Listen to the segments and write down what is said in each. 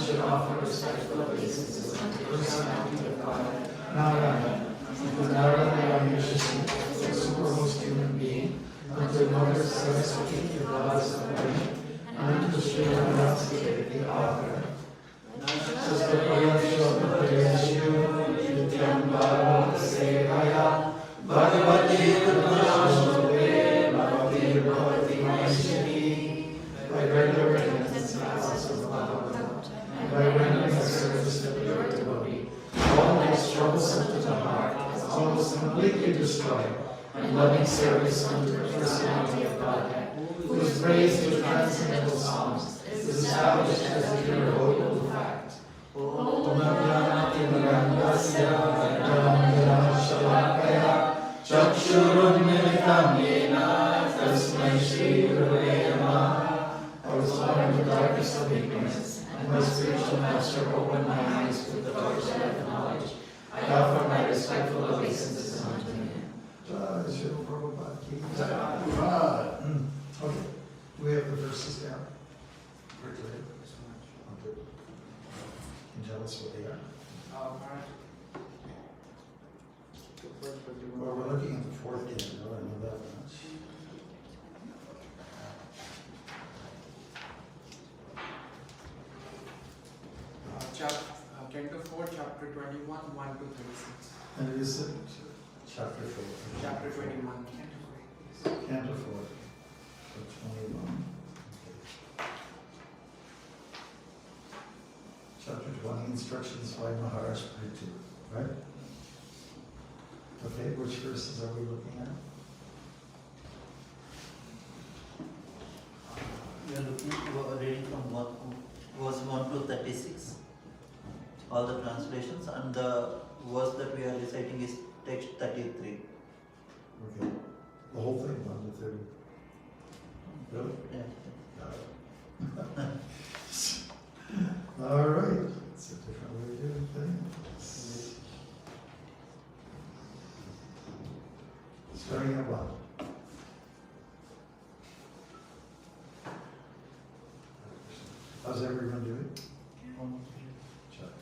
should offer respectful obeisances unto the personality of God. Narayana, the Narayana the supermost human being, unto Mother Saraswati, the goddess of learning, and unto Sri Ramadasadeva, the author. Nityam Bhagavata Sevaya Bhagavati Purnashloke Bhakti Bhavati Maishani. By regular penance and classes of Bhagavatam, and by rendering service to pure devotee, all makes troublesome to the heart is almost completely destroyed, and loving service unto the personality of Godhead, whose praise through transcendental songs is established as an irrevocable fact. Om Jnanati Mirandasya Jnana Shalakaya Chakshurunmilitam Yena Tasmai Shri Gurave Namaha. I was born in the darkness of ignorance, and my spiritual master opened my eyes with the torchlight of knowledge. I offer my respectful obeisances unto him. Okay, do we have the verses down? Quickly. Can you tell us what they are? Well, we're looking at the fourth canto, I know that much. Canto 4, chapter 21, 1 to 36. And it is chapter 4. Chapter 21. Canto 4. So 21. Okay. Chapter 20, instructions by Maharaj Prithu, right? Okay, which verses are we looking at? We are reading from verse 1 to 36. All the translations, and the verse that we are reciting is text 33. Okay. The whole thing, 1 to 30. Really? Yeah. All right. It's a different way of doing things. Starting at 1. How's everyone doing? Check.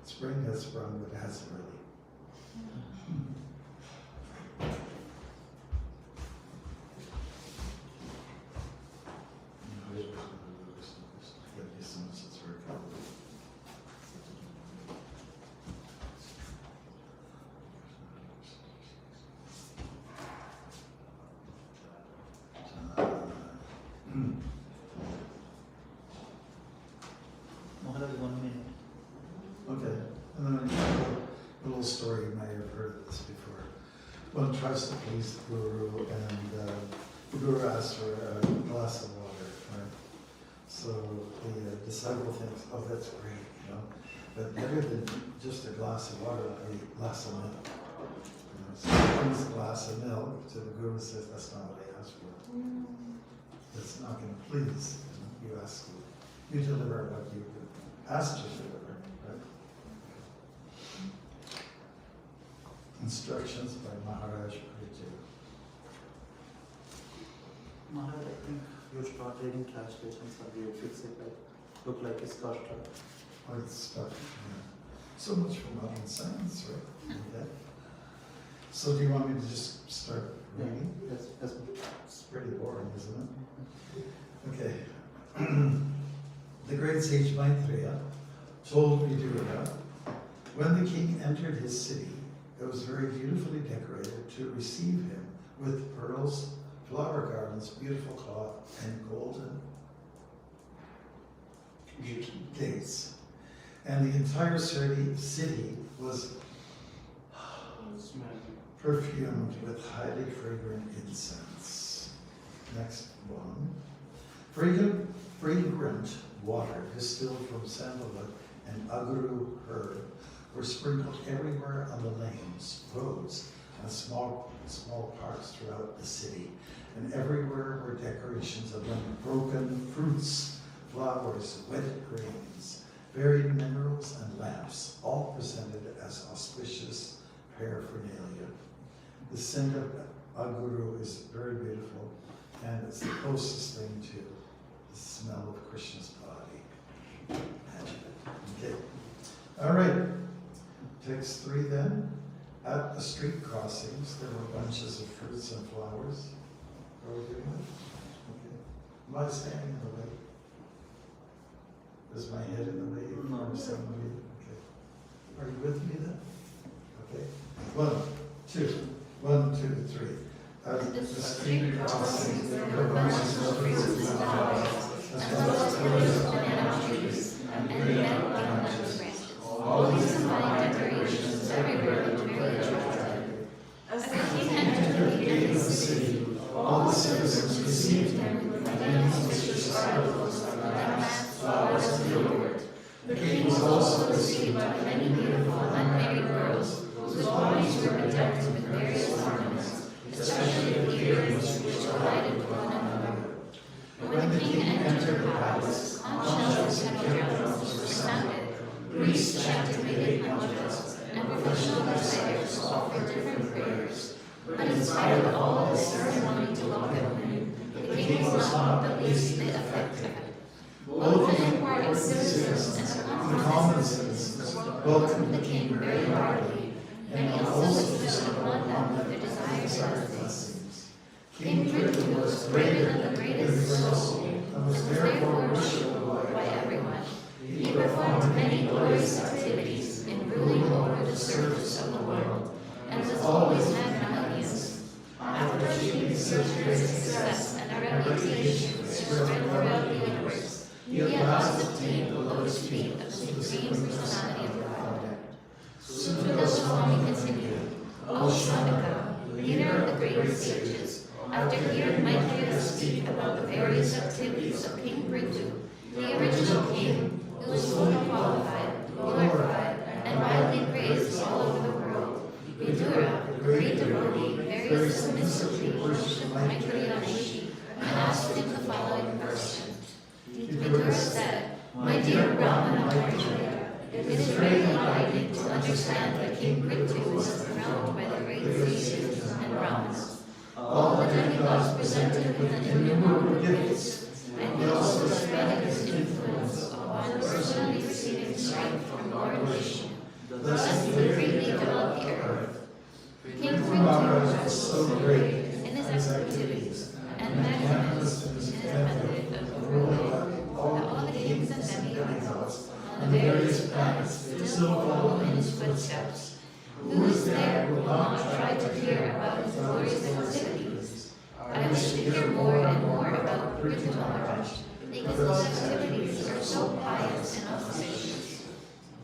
Spring has sprung, but it hasn't really. Maharaj, 1 minute. Okay, and then a little story, you may have heard this before. One tries to please the guru, and the guru asks for a glass of water, right? So the disciple thinks, oh, that's great, you know, but better than just a glass of water, a glass of milk. You know, so he brings a glass of milk to the guru and says, that's not what I asked for. That's not going to please, you know, you ask, you deliver what you asked to deliver, right? Instructions by Maharaj Prithu. Maharaj, I think you start reading translations and you fix it like, look like a star. Oh, it's stuff, yeah. So much for modern science, right? Okay. So do you want me to just start reading? Yes, yes. It's pretty boring, isn't it? Okay. The great sage Maitreya told Vidura, when the king entered his city, it was very beautifully decorated to receive him with pearls, flower gardens, beautiful cloth, and golden gates. And the entire city was perfumed with highly fragrant incense. Next one. Fragrant water distilled from sandalwood and aguru herb were sprinkled everywhere on the lanes, roads, and small parks throughout the city. And everywhere were decorations of broken fruits, flowers, wet grains, varied minerals, and lamps, all presented as auspicious paraphernalia. The scent of aguru is very beautiful, and it's the closest thing to the the smell of Krishna's body. Imagine it. Okay. All right. Text 3 then. At the street crossings, there were bunches of fruits and flowers. Are we doing it? Okay. Am I standing in the way? Is my head in the way No. for somebody? Okay. Are you with me then? Okay. 1, 2. 1, 2, 3. At the street crossings, there were bunches of fruits and flowers, as well as pillars of banana trees and banana branches. All these combined decorations everywhere looked very attractive. As the king entered the gate of the city, all the citizens received him with many auspicious articles like lamps, flowers, and yogurt. The king was also received by many beautiful unmarried girls, whose bodies were bedecked with various ornaments, especially the earrings which delighted one another. When the king entered the palace, conch shells and drums were sounded. Priests chanted Vedic mantras, and professional reciters offered different prayers. But in spite of all the ceremony to welcome him, the king was not the least bit affected. Both the important citizens and the common citizens welcomed the king very heartily, and he also bestowed upon them their desires and blessings. King Prithu was greater than the greatest soul, and was therefore worshipable by everyone. He performed many glorious activities in ruling over the surface of the world, and was always magnanimous. After achieving such great success and a reputation which spread throughout the universe, he at last obtained the lotus feet of the Supreme Personality of Godhead. Suta Swami continued, O Shanika, leader of the great sages, after hearing Maitreya speak about the various activities of King Prithu, the original king, who was fully qualified, glorified, and widely praised all over the world, Vidura, the great devotee, very submissively worshipped Maitreya Rishi and asked him the following question. Vidura said, My dear Brahmana Maitreya, it is very enlightening to understand that King Prithu was surrounded by the great sages and Brahmanas. All the demigods presented with an innumerable gifts, and he also spread his influence upon personally receiving strength from Lord Vishnu. Thus he greatly developed the earth. King Prithu was so great in his activities and magnanimous in his method of ruling that all the kings and demigods on the various planets still follow in his footsteps. Who is there who will not try to hear about his glorious activities? I wish to hear more and more about Prithu Maharaj, because his activities are so pious and auspicious.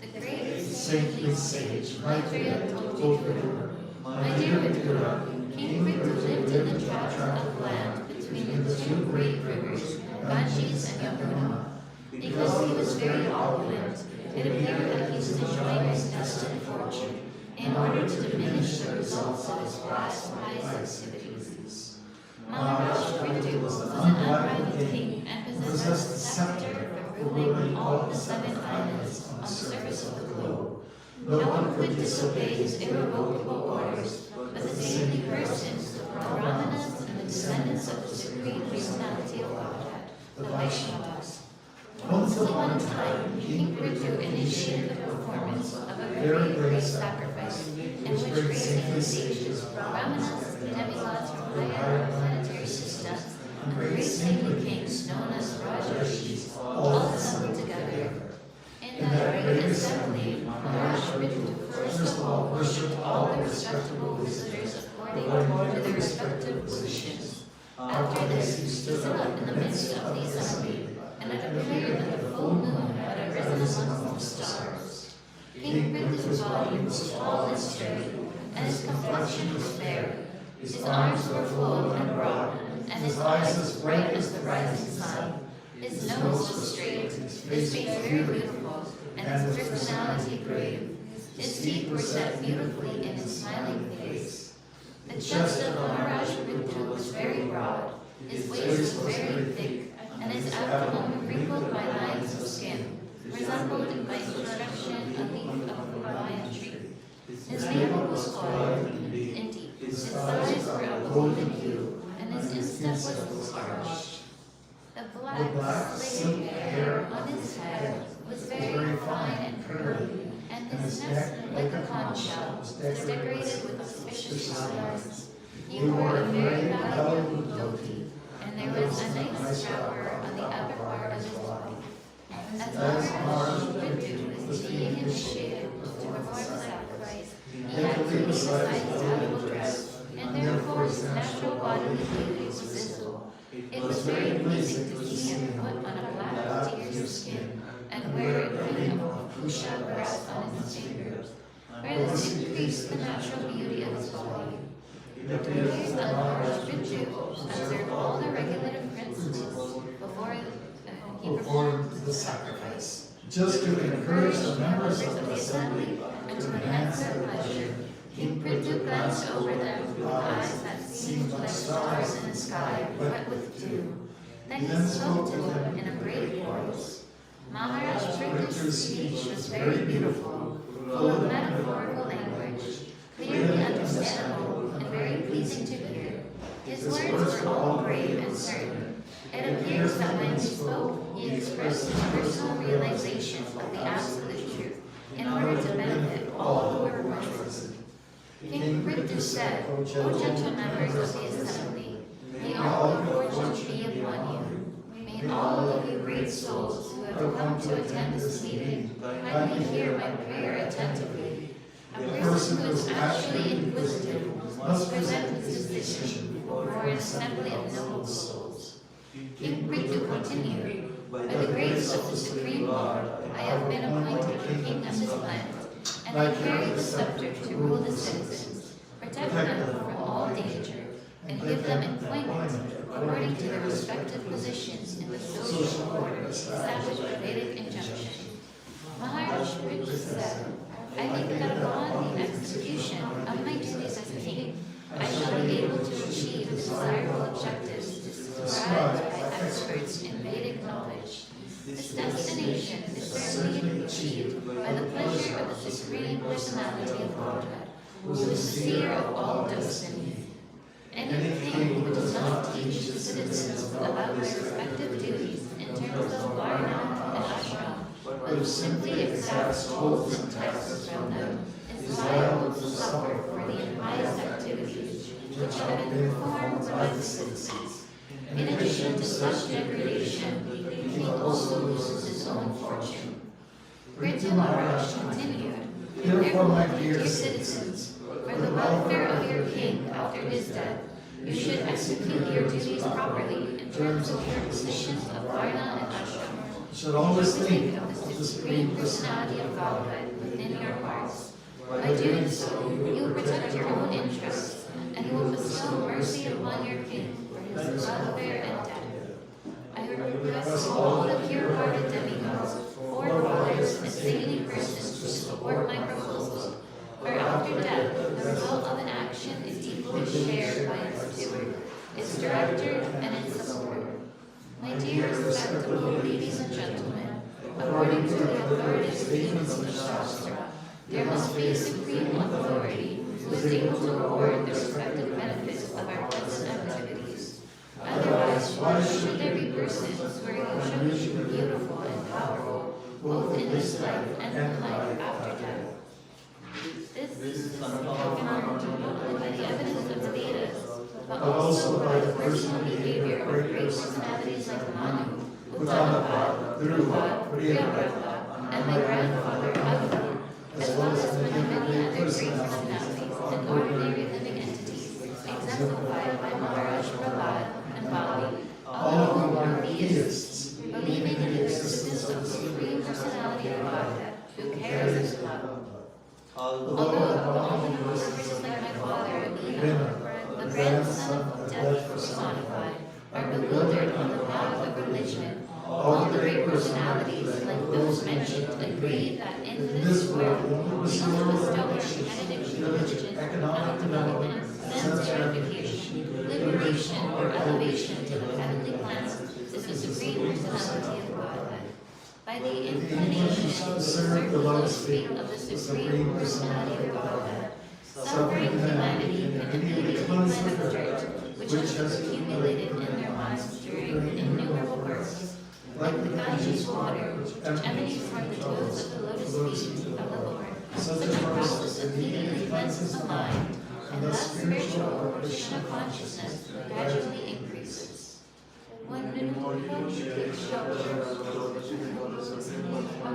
The great saintly sage Maitreya told Vidura, My dear Vidura, King Prithu lived in the tract of land between the two great rivers, Ganges and Yamuna. Because he was very opulent, it appeared that he was enjoying his destined fortune in order to diminish the results of his past pious activities. Maharaj Prithu was an unrivaled king and possessed the scepter for ruling all the 7 islands on the surface of the globe. No one could disobey his irrevocable orders, but the saintly persons, the Brahmanas, and the descendants of the Supreme Personality of Godhead, the Vaishnavas. Once upon a time, King Prithu initiated the performance of a very great sacrifice, in which great saintly sages, Brahmanas, demigods from higher planetary systems, and great saintly kings known as Rajarshis all assembled together. In that great assembly, Maharaj Prithu first of all worshipped all the respectable visitors according to their respective positions. After this, he stood up in the midst of the assembly, and it appeared that the full moon had arisen among the stars. King Prithu's body was tall and straight, and his complexion was fair. His arms were full and broad, and his eyes as bright as the rising sun. His nose was straight, his face very beautiful, and his personality grave. His teeth were set beautifully in his smiling face. The chest of Maharaj Prithu was very broad, his waist was very thick, and his abdomen wrinkled by lines of skin, resembled by construction a leaf of a banyan tree. His navel was coiled and deep, his thighs were of golden hue, and his instep was arched. The The black silk hair on his head was very fine and curly, and his neck, like a conch shell, was decorated with auspicious flowers. He wore a very valuable dhoti, and there was a nice wrapper on the upper part of his body. As Marg was being initiated to perform the sacrifice, he had to leave aside his valuable dress, and therefore his natural bodily beauty was visible. It was very pleasing to see him put on a black deer skin and wear a ring of pusha grass on his fingers, where this increased the natural beauty of his body. The priest and Marg observed all the regulative principles before he performed the sacrifice. Just to encourage the members of the assembly and to enhance their pleasure, King Prithu glanced over them with eyes that seemed like stars in the sky wet with dew. Then he spoke to them in a great voice. Maharaj Prithu's speech was very beautiful, full of metaphorical language, clearly understandable and very pleasing to hear. His words were all grave and certain. It appears that when he spoke, he expressed his personal realization of the absolute truth in order to benefit all who were present. King Prithu said, O gentle members of the assembly, may all good fortune be upon you. May all of you great souls who have come to attend this meeting kindly hear my prayer attentively. A person who is actually inquisitive must present his decision before an assembly of noble souls. King Prithu continued, by the grace of the Supreme Lord, I have been appointed king of this land, and I carry the scepter to rule the citizens, protect them from all danger, and give them employment according to their respective positions in the social order established by Vedic injunction. Maharaj Prithu said, I think that upon the execution of my duties as king, I shall be able to achieve the desirable objectives described by experts in Vedic knowledge. This destination is certainly achieved by the pleasure of the Supreme Personality of Godhead, who is the seer of all destiny. Anything who does not teach the citizens about their respective duties in terms of varna and ashram, but who simply exacts tolls and taxes from them, is liable to suffer for the impious activities which have been performed by the citizens. In addition to such degradation, the king also loses his own fortune. Prithu Maharaj continued, therefore, my dear citizens, for the welfare of your king after his death, you should execute your duties properly in terms of your positions of varna and ashram. You should always think of the Supreme Personality of Godhead within your hearts. By doing so, you will protect your own interests, and you will bestow mercy upon your king for his welfare and death. I request all the pure-hearted demigods, forefathers, and saintly persons to support my proposal, for after death, the result of an action is equally shared by its steward, its director, and its supporter. My dear respectable ladies and gentlemen, according to the authoritative statements of the Shastra, there must be a supreme authority who is able to award the respective benefits of our present activities. Otherwise, why should there be persons who are usually beautiful and powerful, both in this life and in life after death? This is taken on not only by the evidence of the Vedas, but also by the personal behavior of great personalities like Manu, Uttanapad, Dhruva, Priyavrata, and my grandfather Abhi, as well as many other great personalities and ordinary living entities, exemplified by Maharaj Prahlad and Bali, all of whom are theists, believing in the existence of the Supreme Personality of Godhead, who cares his love. Although the members like my father, Abhi, the grandson of death personified, are bewildered on the path of religion, all the great personalities, like those mentioned, agree that in this world we must bestow repetitive religion, economic development, sense gratification, liberation, or elevation to the heavenly plans is the Supreme Personality of Godhead. By the inclination to serve the lowest feet of the Supreme Personality of Godhead, suffering humanity can immediately cleanse the dirt which has accumulated in their minds during innumerable births which emanates from the toes of the lotus feet of the Lord. Such a process immediately cleanses the mind, and thus spiritual or Krishna consciousness gradually increases. One takes shelter of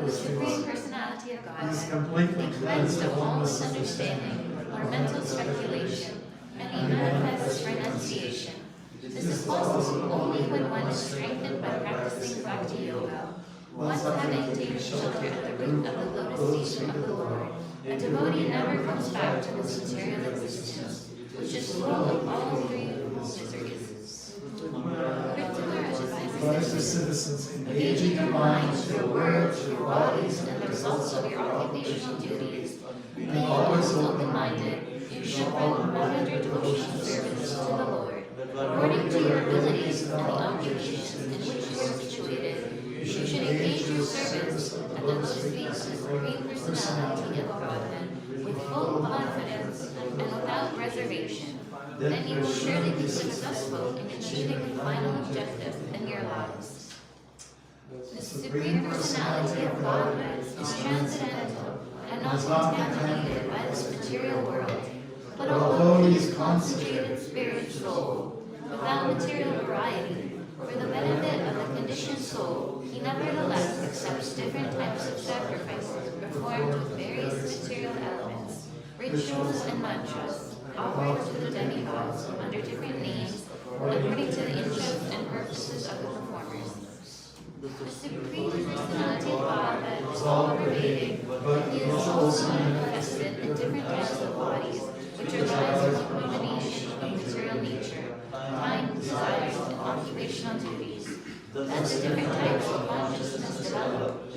the Supreme Personality of He is Godhead, completely be cleansed cleansed of all misunderstanding or mental speculation, and he manifests renunciation. This is possible only when one is strengthened by practicing Bhakti Yoga. Once having taken shelter at the root of the lotus feet of the Lord, a devotee never comes back to this material existence, which is full of all three miseries. Advises citizens Engaging your minds, your words, your bodies, and the results of your occupational duties, being always open-minded, you should render devotional service to the Lord. According to your abilities and the occupations in which you are situated, you should engage your service at the lotus feet of the Supreme Personality of Godhead with full confidence and without reservation. Then you will surely be successful in achieving the final objective in your lives. The Supreme Personality of Godhead is transcendental and not contaminated by this material world. But although he is concentrated spirit soul, without material variety, for the benefit of the conditioned soul, he nevertheless accepts different types of sacrifices performed with various material elements, rituals and mantras, offered to the demigods under different names, according to the interests and purposes of the performers. The Supreme Personality of Godhead is all-pervading, but he is also manifested in different types of bodies, which arise from the combination of material nature, time, desires, and occupational duties. As the different types of consciousness develop,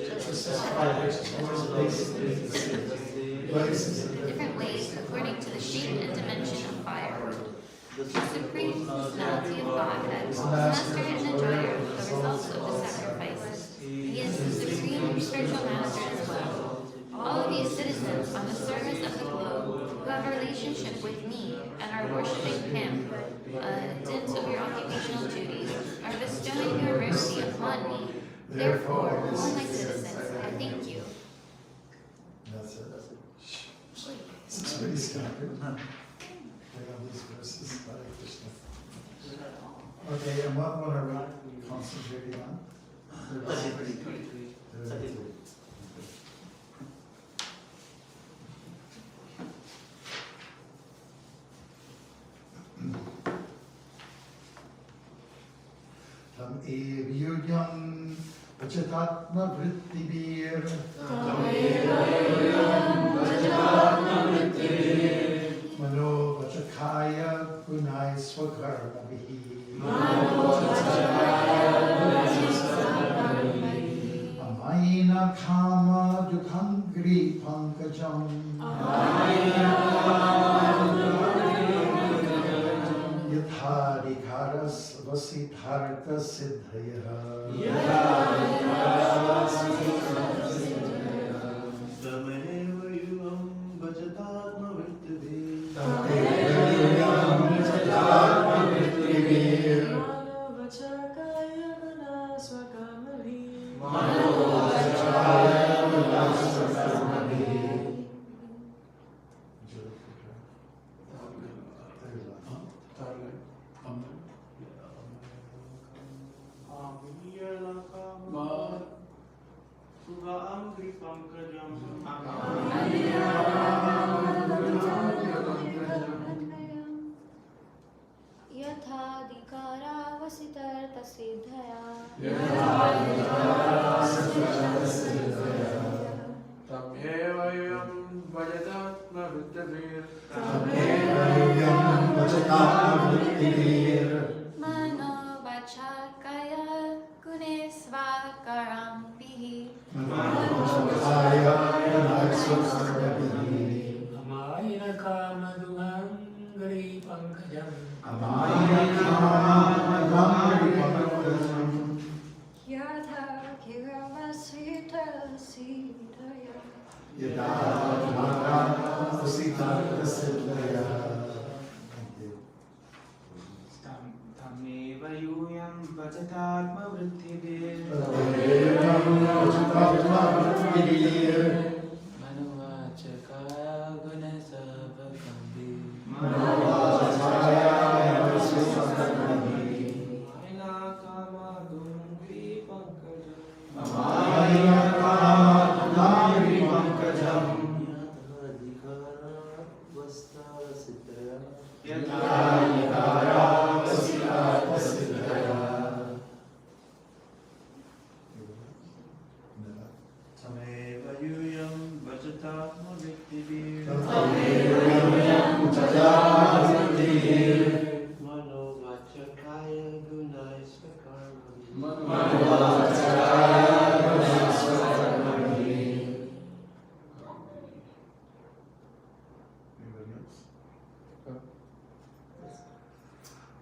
different ways according to the shape and dimension of firewood. The Supreme Personality of Godhead is master and enjoyer of the results of the sacrifices. He is the Supreme Spiritual Master as well. All of you citizens on the surface of the globe who have a relationship with me and are worshipping him, dint of your occupational duties, are bestowing your mercy upon me. Therefore, all my citizens, I thank you. That's it. It's pretty scattered. Check out these verses. Hare Krishna. Okay, and what are we concentrating on? 33. Tam evyujam vachatatma vrittibir. Mano vachakaya punai swakarma vihi. Amaina kama dukhangri pankajam. Yathadikaras vasitharta siddhaya.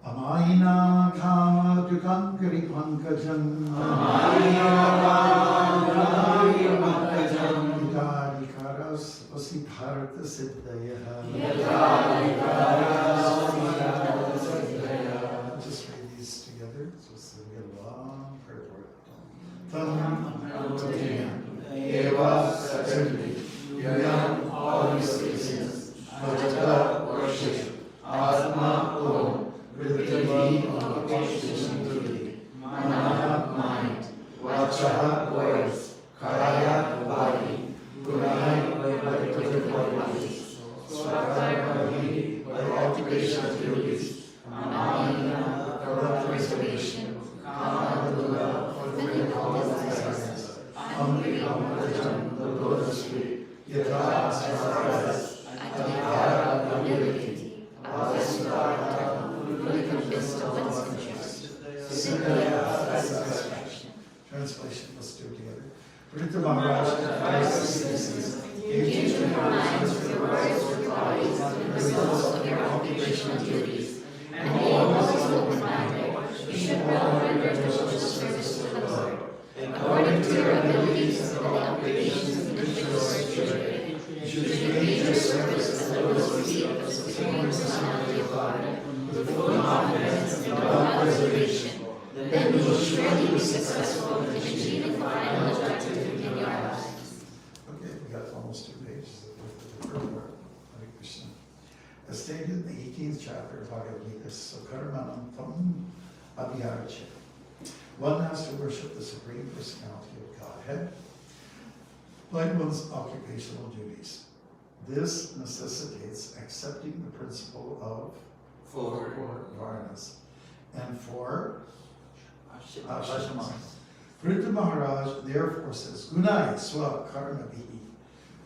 Amayina kama dukankari pankajam. Yadikaras vasibharata siddhaya. Just read these together. So it's going to be a long prayer for it. Tam eva satyam yam all existence. Vajata worship. Atma om. Vritti occupation duty. Mana mind. Vacha words. Kaya body. Gunai qualities. Swakaya by occupation duties. Amana preservation. Kama fulfilling all desires. Amrita the lotus tree. Yata as Adhikara ability. Avasudhara fulfilling bestowals interest. Siddhaya satisfaction. Translation, let's do it together. Pritha Maharaj engage in your minds with your words, your bodies, the results of your occupational duties, and be always open-minded. You should well render devotional service to the Lord, according to your abilities and the obligations and interests of children. You should engage your service as those feet of the Supreme Personality of God, with full confidence and without reservation. Then you will surely be successful in achieving the final objective in your lives. Okay, we got almost 2 pages of the first part. Hare Krishna. As stated in the 18th chapter of Bhagavad Gita, Sokarmanam Tam Abhyaracha. One has to worship the Supreme Personality of Godhead, like one's occupational duties. This necessitates accepting the principle of 4 varnas and 4 ashramas. Pritha Maharaj therefore says, Gunai Swa Karma Vihi.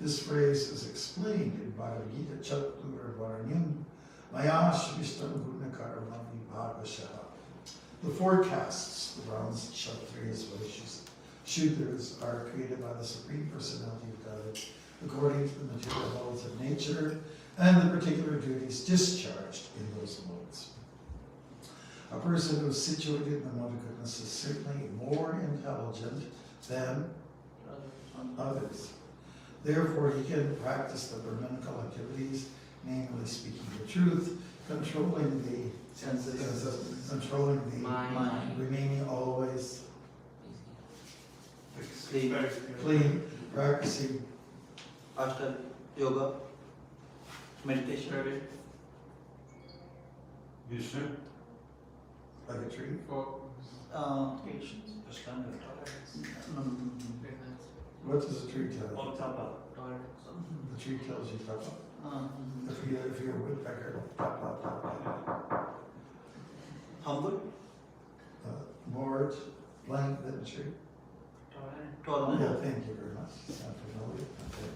This phrase is explained in Bhagavad Gita Chatur Varanyam Maya Shvishtam Guna Karma Vibhavashaha. The 4 castes, the Brahmins, Kshatriyas, Vaishyas, Shudras, are created by the Supreme Personality of God according to the material modes of nature and the particular duties discharged in those modes. A person who is situated in the mode of goodness is certainly more intelligent than others. Therefore, he can practice the Brahminical activities, namely speaking the truth, controlling the senses, controlling the mind, remaining always clean, practicing Ashta yoga, meditation. Vishnu. like a tree. Patience. What does a tree tell you? Oh, tapa. The tree tells you tapa. If you're a woodpecker, tapa, tapa. Humble. More blank than a tree. Tolerant. Yeah, thank you very much. I'm familiar. Okay.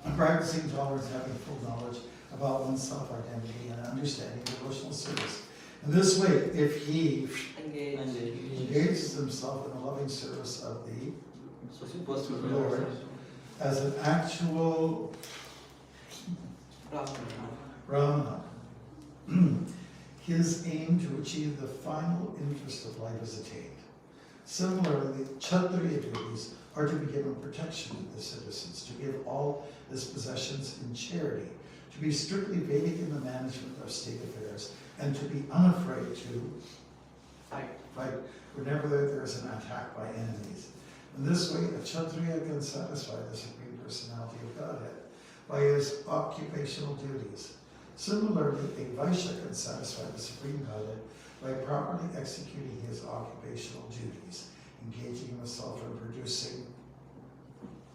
I'm practicing tolerance, having full knowledge about one's self-identity and understanding devotional service. In this way, if he engages himself in the loving service of the Lord as an actual Brahmana, his aim to achieve the final interest of life is attained. Similarly, Kshatriya duties are to be given protection to the citizens, to give all his possessions in charity, to be strictly Vedic in the management of state affairs, and to be unafraid to fight whenever there is an attack by enemies. In this way, a Kshatriya can satisfy the Supreme Personality of Godhead by his occupational duties. Similarly, a Vaishya can satisfy the Supreme Godhead by properly executing his occupational duties, engaging himself in producing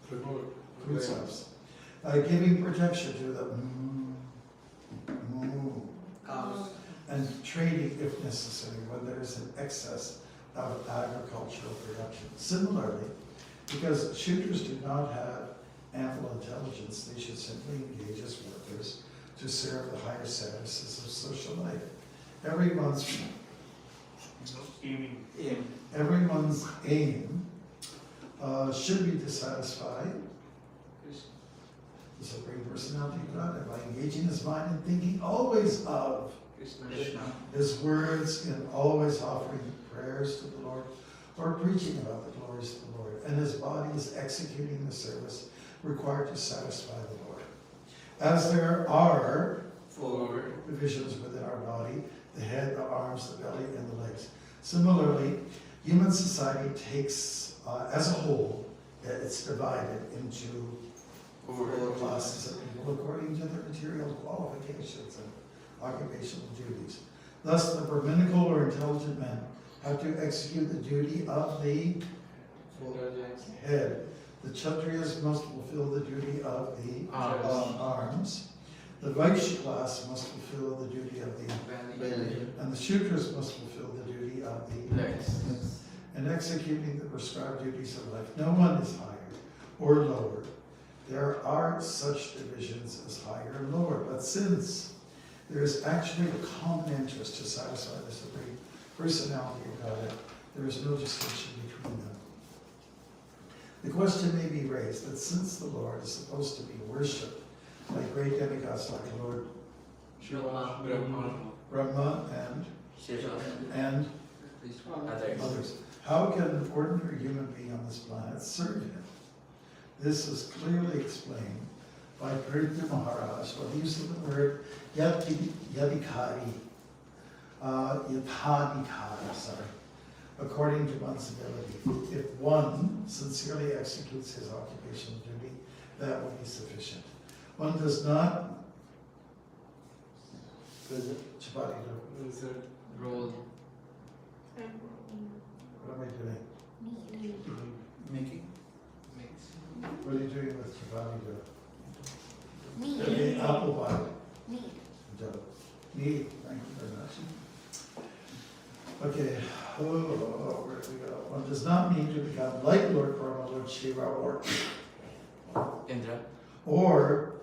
foodstuffs, by giving protection to the Cows. and trading if necessary when there is an excess of agricultural production. Similarly, because Shudras do not have ample intelligence, they should simply engage as workers to serve the higher statuses of social life. Everyone's aim should be to satisfy the Supreme Personality of God, and by engaging his mind and thinking always of Krishna. his words, and always offering prayers to the Lord, or preaching about the glories of the Lord, and his body is executing the service required to satisfy the Lord. As there are 4 divisions within our body, the head, the arms, the belly, and the legs. Similarly, human society takes, as a whole, it's divided into 4 classes of people according to their material qualifications and occupational duties. Thus, the Brahminical or intelligent men have to execute the duty of the head. The Kshatriyas must fulfill the duty of the arms. The Vaishya class must fulfill the duty of the belly, and the Shudras must fulfill the duty of the Legs. In executing the prescribed duties of life, no one is higher or lower. There are such divisions as higher and lower, but since there is actually a common interest to satisfy the Supreme Personality of Godhead, there is no distinction between them. The question may be raised that since the Lord is supposed to be worshipped by great demigods like Lord Brahma and others, how can an ordinary human being on this planet serve him? This is clearly explained by Prithu Maharaj, by the use of the word yadikari, according to one's ability. If one sincerely executes his occupational duty, that will be sufficient. One does not. Chapati, Roll. what am I doing? Making? Mix. What are you doing with chapati dough? Need. Okay, apple pie Need. dough. Neat, thank you very much. Okay, where do we go? One does not need to become like Lord Brahma, Lord Shiva, Indra. or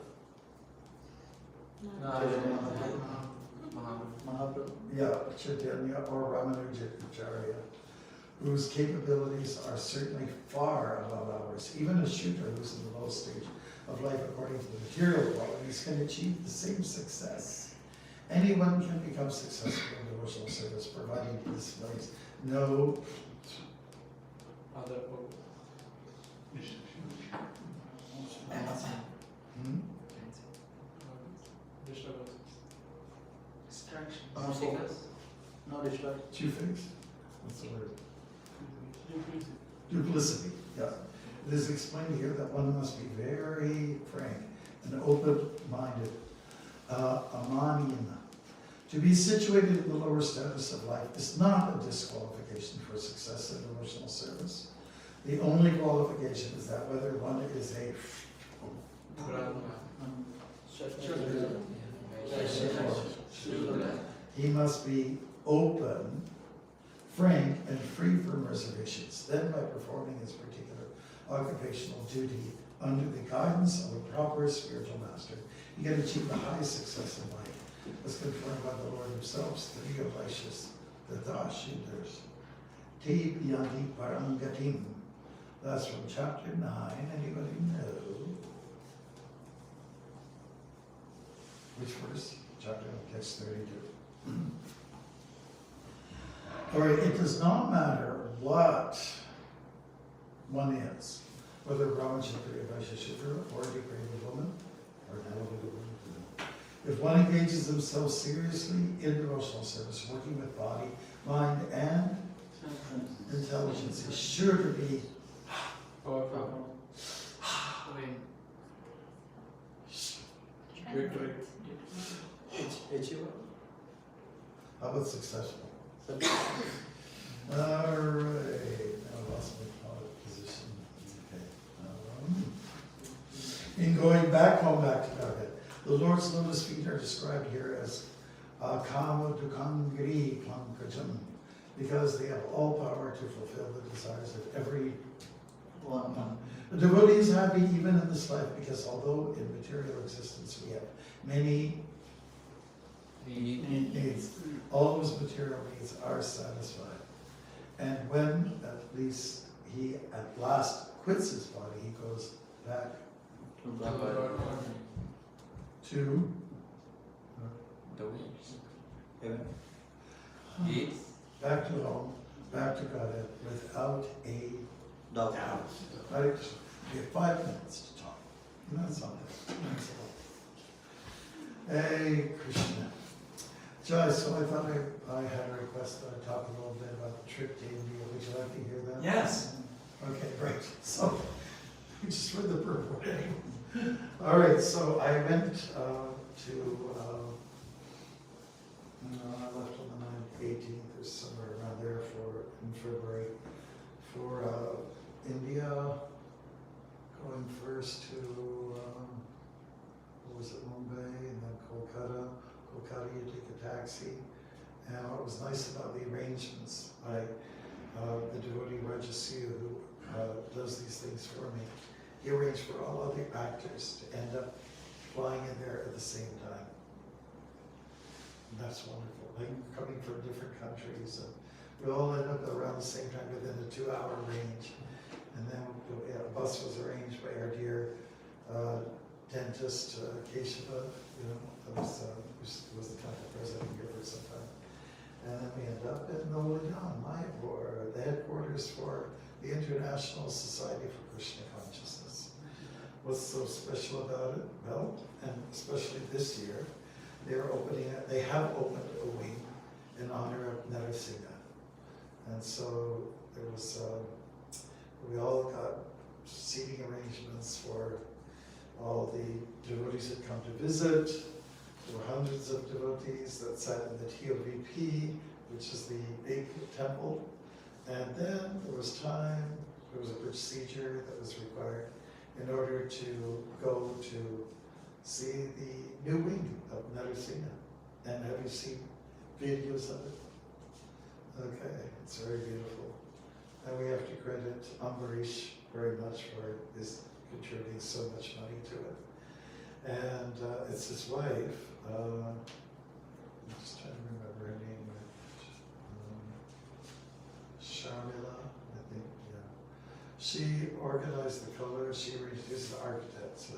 Mahaprabhu. Chaitanya or Ramanujacharya, whose capabilities are certainly far above ours. Even a Shudra who's in the low stage of life according to the material qualities can achieve the same success. Anyone can become successful in devotional service, providing he displays no Other. hmm? Distraction. No distraction. Two-faced. What's the word? Duplicity. Yeah. It is explained here that one must be very frank and open-minded. Amanina. To be situated in the lower status of life is not a disqualification for success in devotional service. The only qualification is that whether one is a he must be open, frank, and free from reservations. Then, by performing his particular occupational duty under the guidance of a proper spiritual master, he can achieve the highest success in life, as confirmed by the Lord himself, the Three Vaishyas, the Dashinders. Te Yanti Parangatim. That's from chapter 9. Anybody know? Which verse? Chapter text 32. All right, it does not matter what one is, whether Brahman, Kshatriya, Vaishya, Shudra, or a depraved woman, or an elevated woman. If one engages himself seriously in devotional service, working with body, mind, and intelligence, is sure to be Achiever? How about successful? All right, now I lost my product position. Okay. In going back home, back to Marg, the Lord's lotus feet are described here as Kama Dukangri Pankajam, because they have all power to fulfill the desires of every one. The devotee is happy even in this life, because although in material existence we have many needs, all those material needs are satisfied. And when at least he at last quits his body, he goes back to The wings. Heaven. Gates. back to home, back to Godhead, without a Doubt. doubt. Right? We have 5 minutes to talk. That's something. That's all. Hey, Krishna. Jai, so I thought I had a request that I talk a little bit about the trip to India. Would you like to hear that? Yes. Okay, great. So, we just read the purport anyway. All right, so I went I left on the 18th or somewhere around there in February for India, going first to, Mumbai, and then Kolkata. Kolkata, you take a taxi. And what was nice about the arrangements by the devotee Rajasiya, who does these things for me, he arranged for all other actors to end up flying in there at the same time. And that's wonderful. Like coming from different countries, and we all end up around the same time within a 2-hour range. And then a bus was arranged by our dear dentist, Keshava, that was the temple president here for some time. And then we end up in Nolan, Mayapur, the headquarters for the International Society for Krishna Consciousness. What's so special about it? Well, and especially this year, they have opened a wing in honor of Narasimha. And so there was, we all got seating arrangements for all the devotees that come to visit. There were hundreds of devotees that sat in the TOVP, which is the big temple. And then there was a procedure that was required in order to go to see the new wing of Narasimha. And have you seen videos of it? Okay, it's very beautiful. And we have to credit Ambarish very much for his contributing so much money to it. And it's his wife, I'm just trying to remember her name, Sharmila, I think, yeah. She organized the colors, she's an architect, so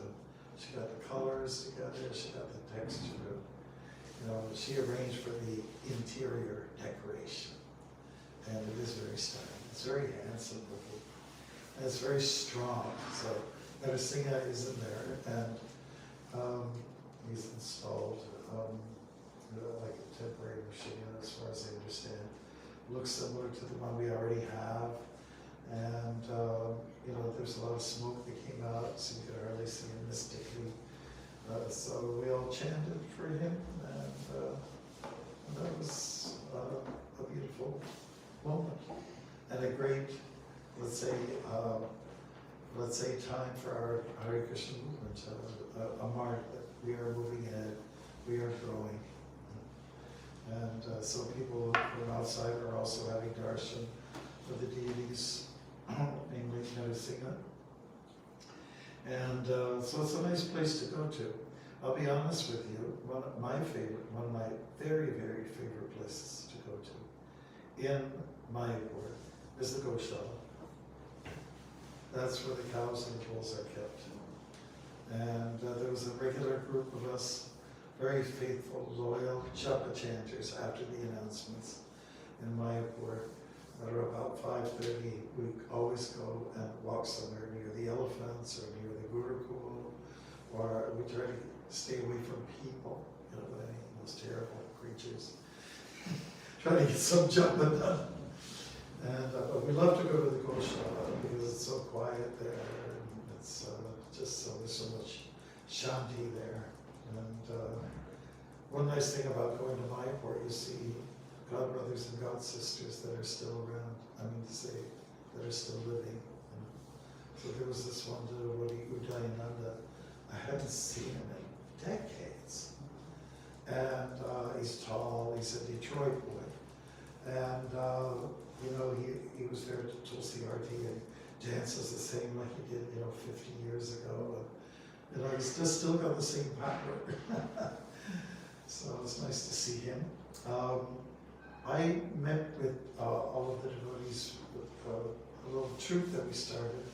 she got the colors together, she got the texture, she arranged for the interior decoration. And it is very stunning. It's very handsome looking. And it's very strong. So Narasimha is in there, and he's installed like a temporary machine, as far as I understand. Looks similar to the one we already have. And there's a lot of smoke that came out, so you could hardly see him mystically. So we all chanted for him, and that was a beautiful moment and a great, let's say time for our Hare Krishna movement, a mark that we are moving ahead, we are growing. And so people from outside are also having darshan for the deities, namely Narasimha. And so it's a nice place to go to. I'll be honest with you, one of my very, very favorite places to go to in Mayapur is the Goshala. That's where the cows and the bulls are kept. And there was a regular group of us, very faithful, loyal japa chanters after the announcements in Mayapur. At about 5:30, we always go and walk somewhere near the elephants or near the Gurukul, or we try to stay away from people, those terrible creatures. Try to get some japa done. And but we love to go to the Goshala because it's so quiet there, and it's there's so much shanti there. And one nice thing about going to Mayapur, you see God brothers and God sisters that are still around. I mean to say, that are still living. You know. So there was this one devotee, Udayananda. I hadn't seen him in decades. And he's tall, he's a Detroit boy. And he was there to Tulsi Arti and dances the same like he did, 50 years ago. And he's just still got the same power. So it was nice to see him. I met with all of the devotees with a little troupe that we started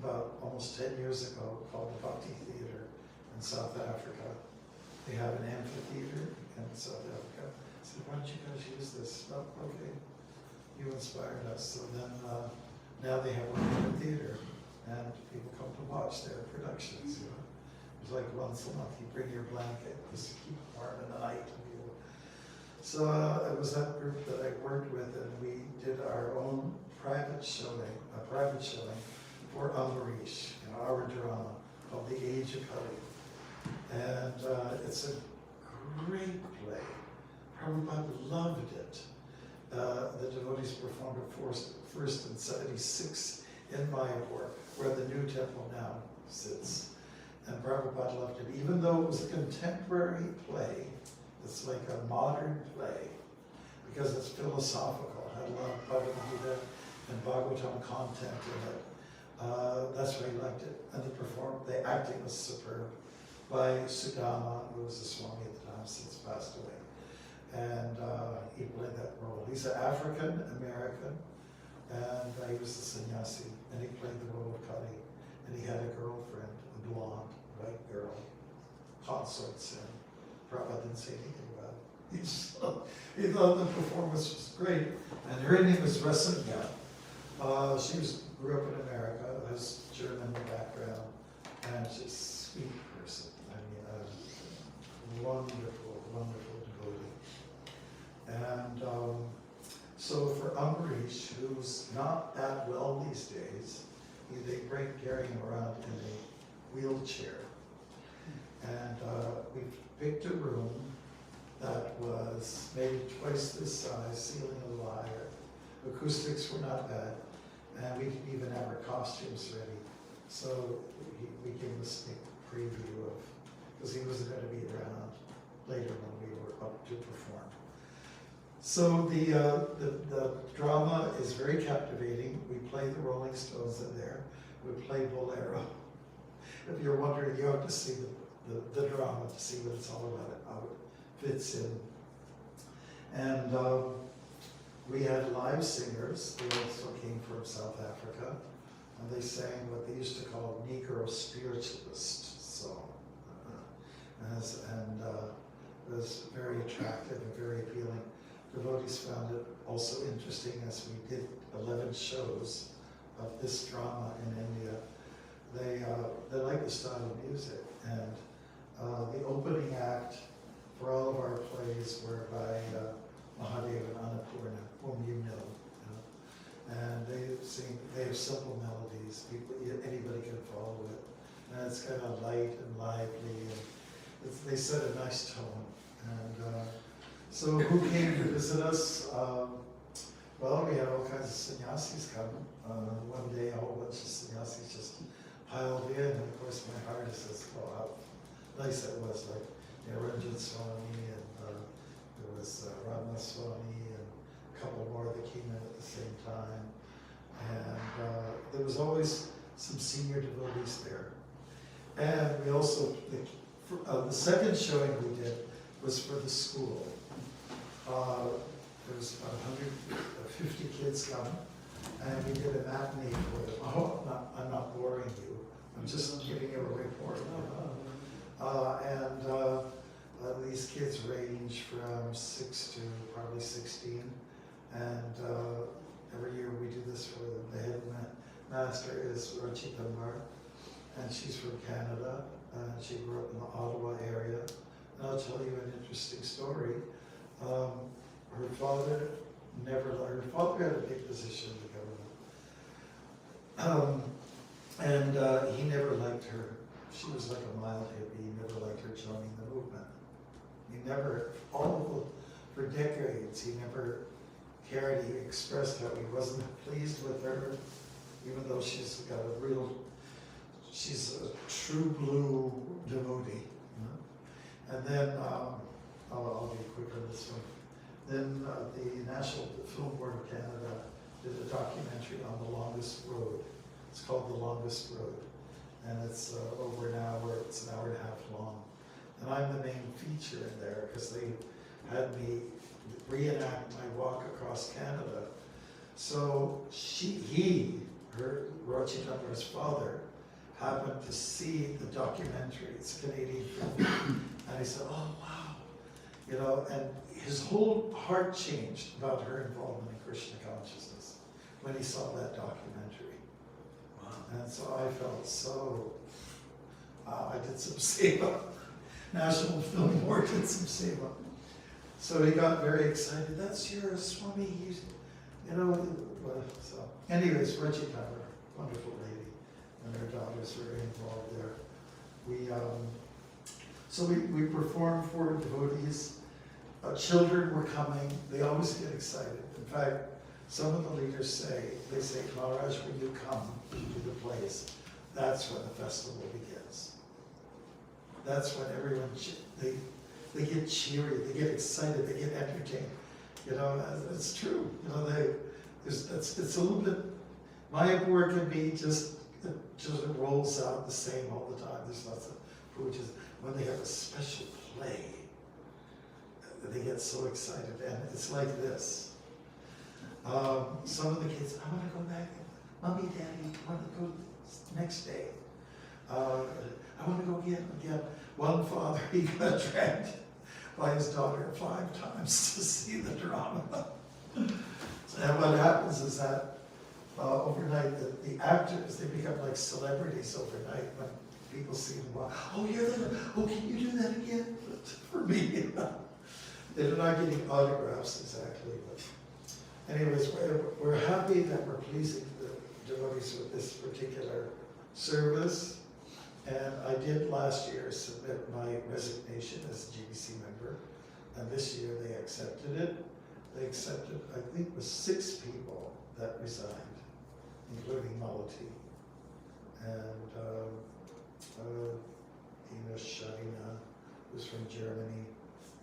about almost 10 years ago called the Bhakti Theater in South Africa. They have an amphitheater in South Africa. I said, why don't you guys use this? Oh, okay, you inspired us. So then now they have one in the theater and people come to watch their productions. It's like once a month you bring your blanket just to keep it warm in the night. So it was that group that I worked with, and we did our own private showing for Ambarish, our drama called The Age of Kali. And it's a great play. Prabhupada loved it. The devotees performed it first in 76 in Mayapur, where the new temple now sits. And Prabhupada loved it, even though it was a contemporary play. It's like a modern play because it's philosophical. Had a lot of Bhagavad Gita and Bhagavatam content in it. That's why he liked it. And the acting was superb by Sudama, who was a Swami at the time, since passed away. And he played that role. He's an African American, and he was a sannyasi, and he played the role of Kali. And he had a girlfriend, a blonde, white girl, consorts, and Prabhupada didn't say anything about it. He thought the performance was great. And her name was Rasanya. She grew up in America, has German background, and she's a sweet person. I mean, a wonderful, wonderful devotee. And so for Ambarish, who's not that well these days, they carry him around in a wheelchair. And we picked a room that was maybe twice this size, ceiling of wire. Acoustics were not bad, and we didn't even have our costumes ready. So we gave him a sneak preview of, because he wasn't going to be around later when we were up to perform. So the drama is very captivating. We play the Rolling Stones in there. We play Bolero. If you're wondering, you have to see the drama to see what it's all about, how it fits in. And we had live singers. They also came from South Africa, and they sang what they used to call Negro spiritualist song. And it was very attractive and very appealing. Devotees found it also interesting, as we did 11 shows of this drama in India. They like the style of music, and the opening act for all of our plays were by Mahadev and Annapurna, whom you know. And they have simple melodies, anybody can follow it. And it's kind of light and lively, and they set a nice tone. And so who came to visit us? Well, we had all kinds of sannyasis come. One day, a whole bunch of sannyasis just piled in, and of course my heart says, well, how nice it was. Like, Ranjan Swami, and there was Radha Swami, and a couple more that came in at the same time. And there was always some senior devotees there. And we also, the second showing we did was for the school. There was about 150 kids come, and we did a matinee for them. Oh, I'm not boring you. I'm just giving you a report. These kids range from 6 to probably 16, and every year we do this for them. The head master is Rachita Marg, and she's from Canada, and she grew up in the Ottawa area. And I'll tell you an interesting story. Her father had a big position in the government. And he never liked her. She was like a mild hippie. He never liked her joining the movement. He never, for decades, he never cared. He expressed how he wasn't pleased with her, even though she's a true blue devotee. You know? And then, I'll be quick on this one. Then the National Film Board of Canada did a documentary on the longest road. It's called The Longest Road. And it's over an hour, it's an hour and a half long. And I'm the main feature in there because they had me reenact my walk across Canada. So Rochi Tupper's father, happened to see the documentary. It's a Canadian film. And he said, oh wow. You know, and his whole heart changed about her involvement in Krishna consciousness when he saw that documentary. Wow. And so I felt so, I did some seva. National Film Board did some seva. So he got very excited. That's your Swami, you know. So, anyways, Reggie Power, wonderful lady, and her daughters were very involved there. We performed for devotees. Children were coming. They always get excited. In fact, some of the leaders say, Maharaj, when you come to the place, that's when the festival begins. That's when everyone, they get cheery, they get excited, they get entertained. You know, it's true. You know, it's a little bit, Mayapur can be just rolls out the same all the time. There's lots of pujas. When they have a special play, they get so excited, and it's like this. Some of the kids, I want to go back. Mommy, Daddy, I want to go next day. I want to go again. One father, he got dragged by his daughter 5 times to see the drama. And what happens is that overnight, the actors, they become like celebrities overnight when people see them. Oh, you're there. Oh, can you do that again for me? They're not getting autographs exactly, but anyways, we're happy that we're pleasing the devotees with this particular service. And I did last year submit my resignation as a GBC member, and this year they accepted it. They accepted, I think it was 6 people that resigned, including Malati. And Ina Sharina, who's from Germany,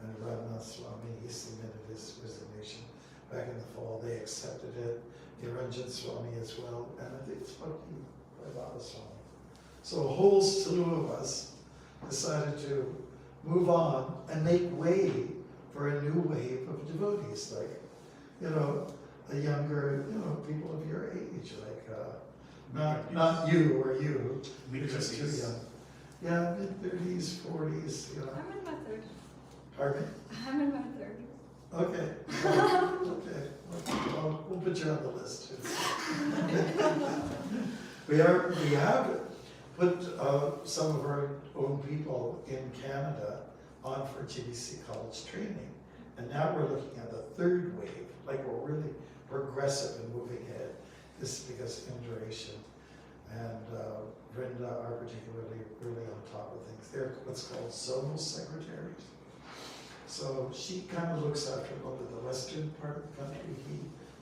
and Radhanath Swami, he submitted his resignation back in the fall. They accepted it. Niranjan Swami as well, and I think it's Bhakti Swami. So a whole slew of us decided to move on and make way for a new wave of devotees, like, you know, a younger, you know, people of your age, like, not you or you, because too young. Yeah, mid-30s, 40s, you know. I'm in my 30s. Pardon me? I'm in my 30s. Okay. Okay. Well, we'll put you on the list too. We have put some of our own people in Canada on for GBC college training. And now we're looking at the 3rd wave, like we're really progressive and moving ahead. This is because of duration. And Brenda are particularly really on top of things. They're what's called zonal secretaries. So she kind of looks after a little bit the western part of the country. He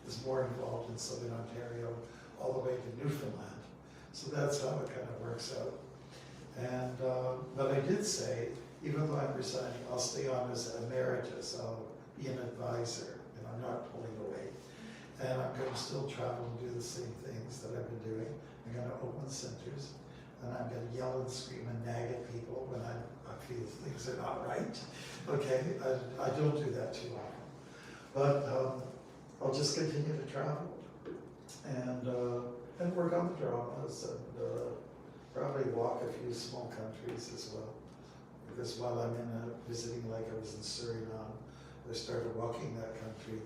is more involved in southern Ontario, all the way to Newfoundland. So that's how it kind of works out. And but I did say, even though I'm resigning, I'll stay on as emeritus. I'll be an advisor, and I'm not pulling away. And I'm going to still travel and do the same things that I've been doing. I'm going to open centers, and I'm going to yell and scream and nag at people when I feel things are not right. Okay, I don't do that too often. But I'll just continue to travel and work on the dramas and probably walk a few small countries as well. Because while I'm visiting, like I was in Suriname, I started walking that country.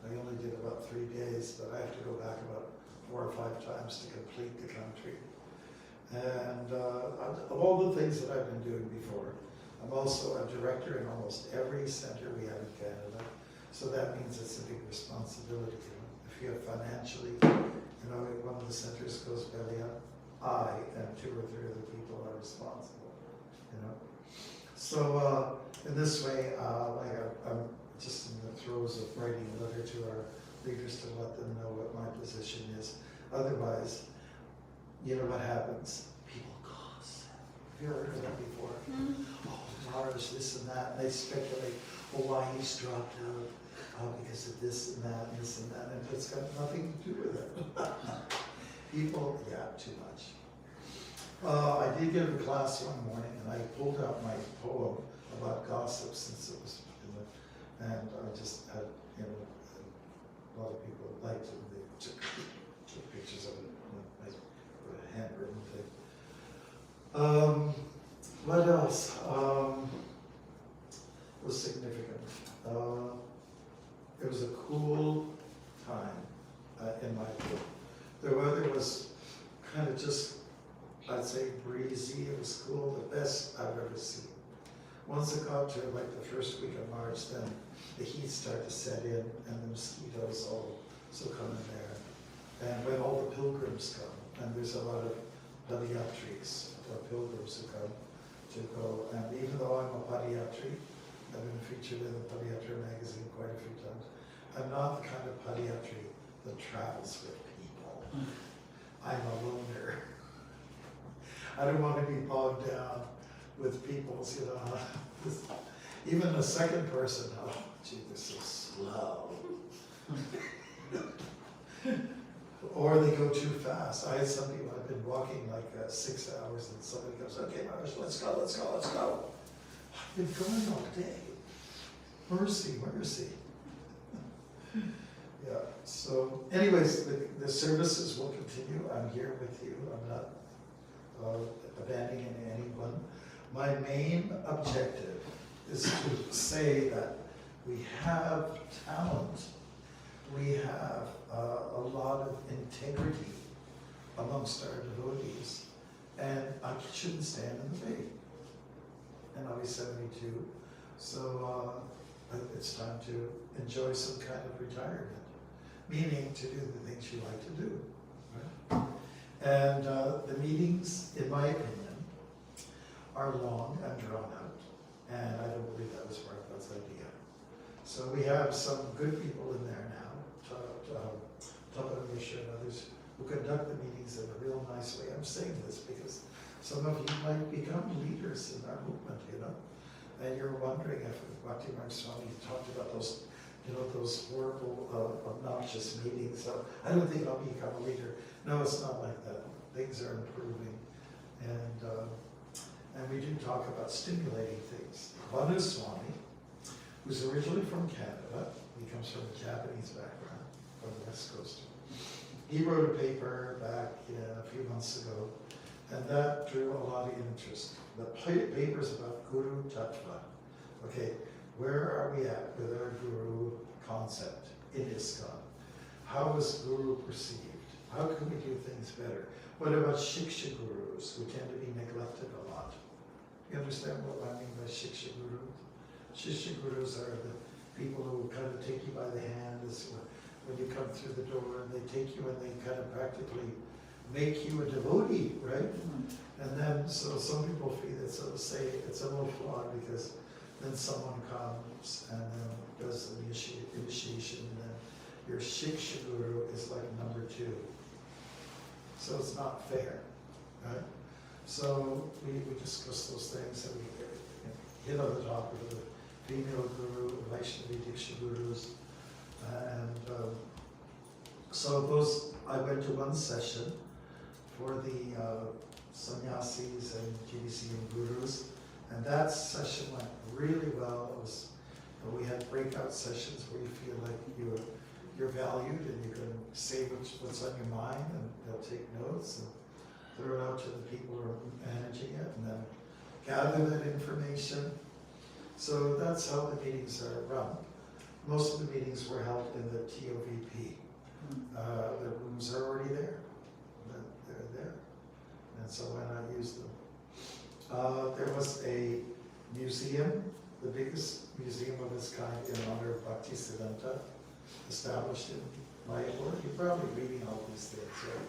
I only did about 3 days, but I have to go back about 4 or 5 times to complete the country. And of all the things that I've been doing before, I'm also a director in almost every center we have in Canada. So that means it's a big responsibility. You know? If you have financially, you know, if one of the centers goes belly up, I and 2 or 3 other people are responsible. You know. So in this way, I'm just in the throes of writing a letter to our leaders to let them know what my position is. Otherwise, you know what happens? People gossip. Have you ever heard of that before? Oh, Marg, this and that, and they speculate, oh, why he's dropped out, because of this and that, and this and that, and it's got nothing to do with it. People, yeah, too much. I did give a class one morning, and I pulled out my poem about gossip since it was and I just had, you know, a lot of people liked it, and they took pictures of it, and a handwritten thing. What else was significant? It was a cool time in my book. The weather was kind of just, I'd say, breezy. It was cool, the best I've ever seen. Once it got to like the first week of March, then the heat started to set in, and the mosquitoes also come in there. And when all the pilgrims come, and there's a lot of padiatries, or pilgrims who come to go, and even though I'm a padiatry, I've been featured in the Padiatry magazine quite a few times, I'm not the kind of padiatry that travels with people. I'm a loner. I don't want to be bogged down with people's, you know, even the second person, oh, gee, this is slow. Or they go too fast. I had some people, I've been walking like 6 hours, and somebody goes, okay, Marg, let's go, let's go, let's go. I've been going all day. Mercy, mercy. Yeah, so anyways, the services will continue. I'm here with you. I'm not abandoning anyone. My main objective is to say that we have talent, we have a lot of integrity amongst our devotees, and I shouldn't stand in the way. And I'll be 72, so it's time to enjoy some kind of retirement, meaning to do the things you like to do. Right? And the meetings, in my opinion, are long and drawn out, and I don't believe that was Marg's idea. So we have some good people in there now, Tapanisha and others, who conduct the meetings in a real nice way. I'm saying this because some of you might become leaders in our movement, you know, and you're wondering if Bhakti Marg Swami talked about those, you know, those horrible, obnoxious meetings. So I don't think I'll become a leader. No, it's not like that. Things are improving, and we do talk about stimulating things. Bhanu Swami, who's originally from Canada, he comes from a Japanese background, from the West Coast. He wrote a paper back a few months ago, and that drew a lot of interest. The paper is about Guru Tattva. Okay, where are we at with our Guru concept in ISKCON? How is Guru perceived? How can we do things better? What about Shiksha Gurus, who tend to be neglected a lot? You understand what I mean by Shiksha Gurus? Shiksha Gurus are the people who kind of take you by the hand when you come through the door, and they take you and they kind of practically make you a devotee, right? And then, so some people feel that, so to say, it's a little flawed, because then someone comes and then does the initiation, and then your Shiksha Guru is like number 2. So it's not fair, right? So we discuss those things, and we hit on the topic of the female guru, Vaishnavi Diksha Gurus, and so those, I went to one session for the sannyasis and GBC and gurus, and that session went really well. It was, we had breakout sessions where you feel like you're valued, and you can say what's on your mind, and they'll take notes and throw it out to the people who are managing it, and then gather that information. So that's how the meetings are run. Most of the meetings were held in the TOVP. The rooms are already there. They're there. And so why not use them? There was a museum, the biggest museum of its kind in honor of Bhakti Siddhanta, established in Mayapur. You're probably reading all these things, right?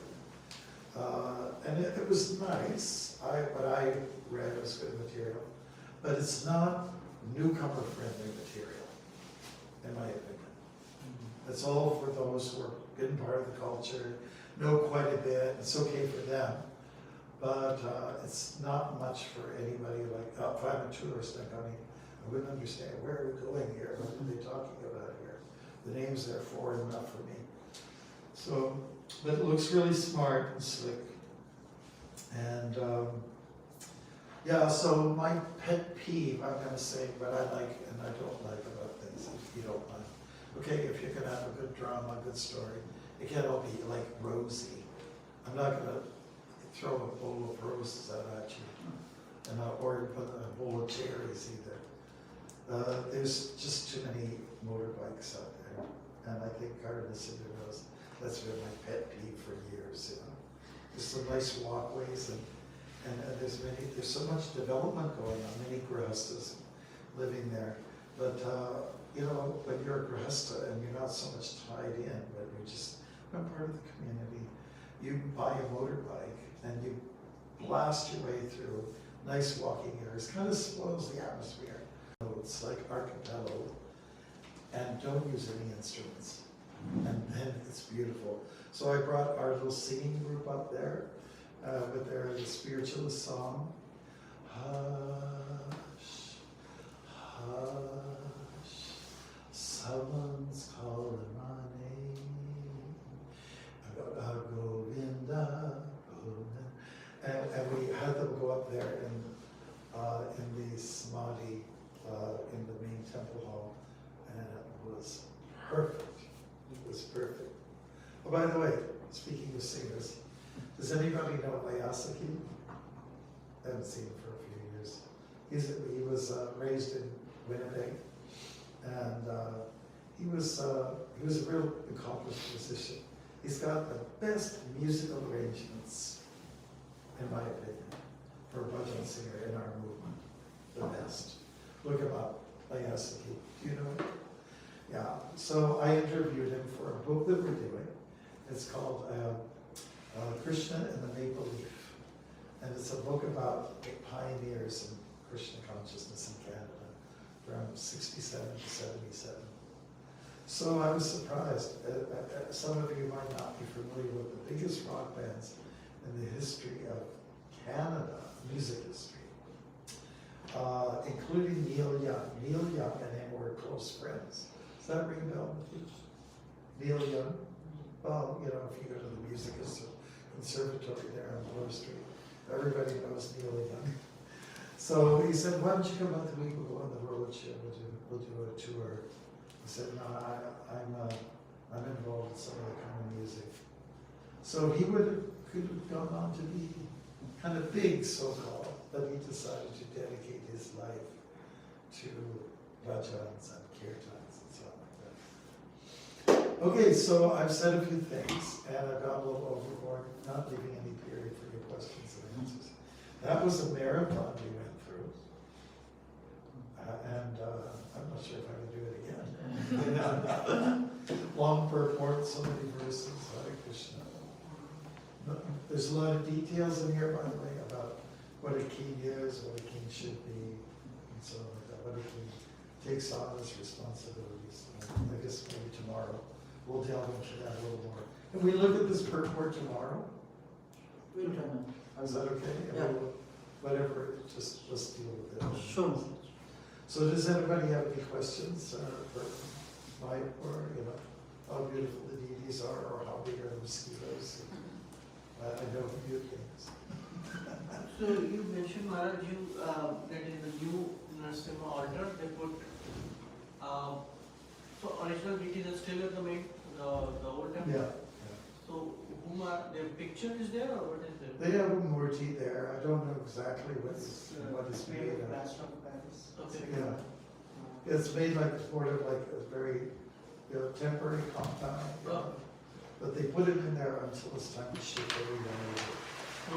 And it was nice. What I read was good material. But it's not newcomer-friendly material, in my opinion. It's all for those who are getting part of the culture, know quite a bit, it's okay for them. But it's not much for anybody like, if I'm a tourist, I'm coming, I wouldn't understand, where are we going here? What are they talking about here? The names are foreign enough for me. So, but it looks really smart and slick. And yeah, so my pet peeve, I'm gonna say what I like and I don't like about things, if you don't mind. Okay, if you're gonna have a good drama, a good story, it can't all be like rosy. I'm not gonna throw a bowl of roses out at you, and or put a bowl of cherries either. There's just too many motorbikes out there, and I think Garden City Rose, that's been my pet peeve for years, you know. There's some nice walkways and there's so much development going on, many grihastas living there. But you know, when you're a grihasta and you're not so much tied in, but you're just one part of the community, you buy a motorbike and you blast your way through nice walking areas, kind of spoils the atmosphere. It's like archipelago, and don't use any instruments, and then it's beautiful. So I brought our little singing group up there with their spiritualist song, hush, hush, someone's calling my name, Govinda, Govinda. And we had them go up there in the samadhi in the main temple hall, and it was perfect. It was perfect. Oh, by the way, speaking of singers, does anybody know Ayasaki? I haven't seen him for a few years. He was raised in Winnipeg, and he was a real accomplished musician. He's got the best musical arrangements, in my opinion, for a bhajan singer in our movement. The best. Look him up, Ayasaki. Do you know him? Yeah. So I interviewed him for a book that we're doing. It's called Krishna and the Maple Leaf. And it's a book about the pioneers in Krishna consciousness in Canada from 67 to 77. So I was surprised. Some of you might not be familiar with the biggest rock bands in the history of Canada, music history, including Neil Young. Neil Young and him were close friends. Does that ring a bell with you? Neil Young? Well, you know, if you go to the music conservatory there on Bloor Street, everybody knows Neil Young. So he said, why don't you come out the week, we'll go on the road show, we'll do a tour. He said, no, I'm involved in some of the common music. So he could have gone on to be kind of big, so-called, but he decided to dedicate his life to bhajans and kirtans and so on like that. Okay, so I've said a few things, and I've got a little overboard, not leaving any period for your questions and answers. That was a marathon we went through, and I'm not sure if I can do it again. Long purport, so many verses, Hare Krishna. There's a lot of details in here, by the way, about what a king is, what a king should be, and so on like that. What a king takes on his responsibilities. I guess maybe tomorrow we'll delve into that a little more. Can we look at this purport tomorrow? We'll come Is that okay? Yeah. Whatever, just let's deal with it. Sure. So does anybody have any questions for Mike, or how beautiful the deities are, or how big are the mosquitoes? I know a few things. So you mentioned, Marg, that in the new Narasimha altar they put, so original deities are still at the main, the old temple? Yeah. So whom are, their picture is there or what is there? They have a murti there. I don't know exactly what is made of. Plaster of Paris. Okay. Yeah. It's made like sort of like a very temporary compound. But they put it in there until it's time to ship everyone over. So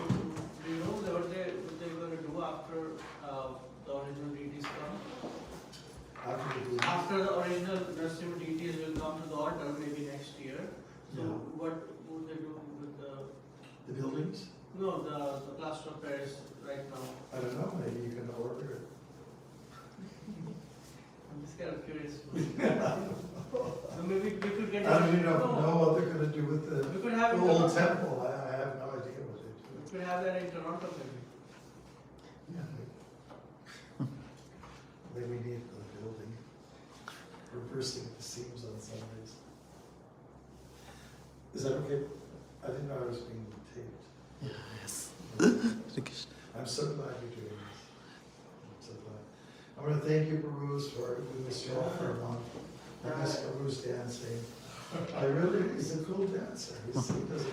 do you know what they're going to do after the original deities come? After the original Narasimha deities will come to the altar maybe next year. So Yeah. what would they do with The buildings? the plaster of Paris right now? I don't know. Maybe you can order it. grade school. So maybe we could get. I don't even know what they're gonna do with the We could have it. old temple. I have no idea what they do. We could have that in Toronto maybe. Yeah. Then we need the building. We're bursting at the seams on some days. Is that okay? I didn't know I was being taped. Yes. I'm so glad you're doing this. I'm so glad. I want to thank you, Baruz, for we missed you all for a month. I miss Baruz dancing. I really, he's a cool dancer. He does it good.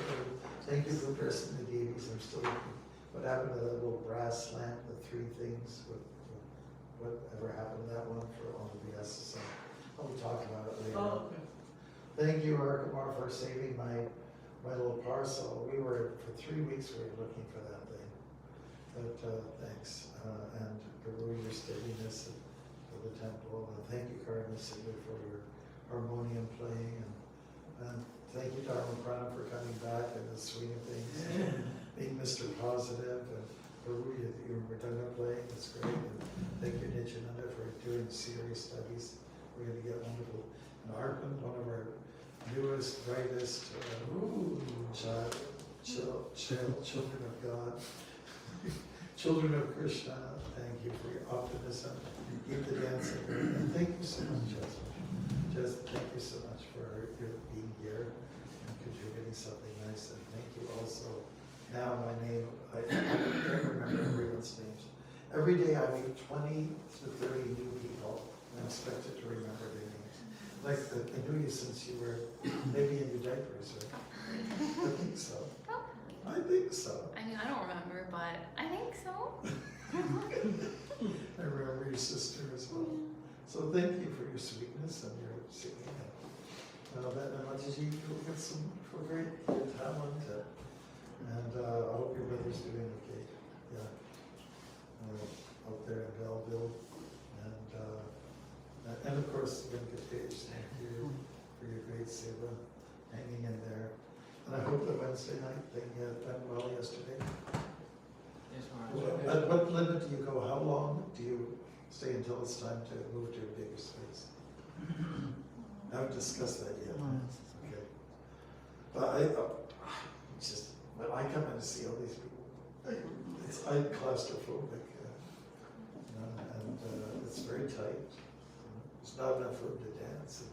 Thank you for pressing the DVDs. I'm still looking. What happened to that little brass lamp, the three things? Whatever happened to that one for all the BS? So I'll talk about it later. Oh, okay. Thank you, Arkamar, for saving my little parcel. We were, for 3 weeks, we were looking for that thing. But thanks. And Guru, your steadiness for the temple. And thank you, Karma Sigler, for your harmonium playing. And thank you, Dharma Prana, for coming back in the swing of things. Being Mr. Positive. And Guru, your redundant playing, that's great. And thank you, Nityananda, for doing serious studies. We're going to get wonderful. And Arpan, one of our newest, brightest children of God, children of Krishna. Thank you for your optimism. Keep the dancing. And thank you so much, Jasmine. Just thank you so much for your being here and contributing something nice. And thank you also. Now my name, I can't remember everyone's names. Every day I meet 20 to 30 new people and I'm expected to remember their names. Like I knew you since you were maybe in your diapers, right? I think so. I think so. I mean, I don't remember, but I think so. I remember your sister as well. So thank you for your sweetness and your singing. And Mataji, you'll get some great talent. And I hope your brother's doing okay. Yeah. Out there in Belleville. And of course, Venkatesh, thank you for your great seva, hanging in there. And I hope the Wednesday night thing went well yesterday. Yes, Maharaj. At what limit do you go? How long do you stay until it's time to move to a bigger space? I haven't discussed that yet. Okay. But just when I come in to see all these people, I'm claustrophobic, and it's very tight. There's not enough room to dance.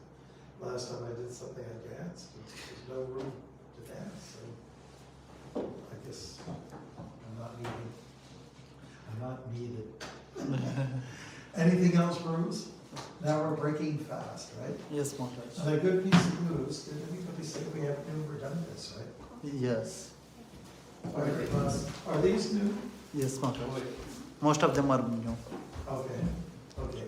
And last time I did something, I danced. There's no room to dance. So I guess I'm not needed. Anything else, Bruce? Now we're breaking fast, right? Yes, Maharaj. And a good piece of news. Did anybody say we have new redundants, right? Yes. Are these new? Yes, Maharaj. Most of them are new. Okay. Okay,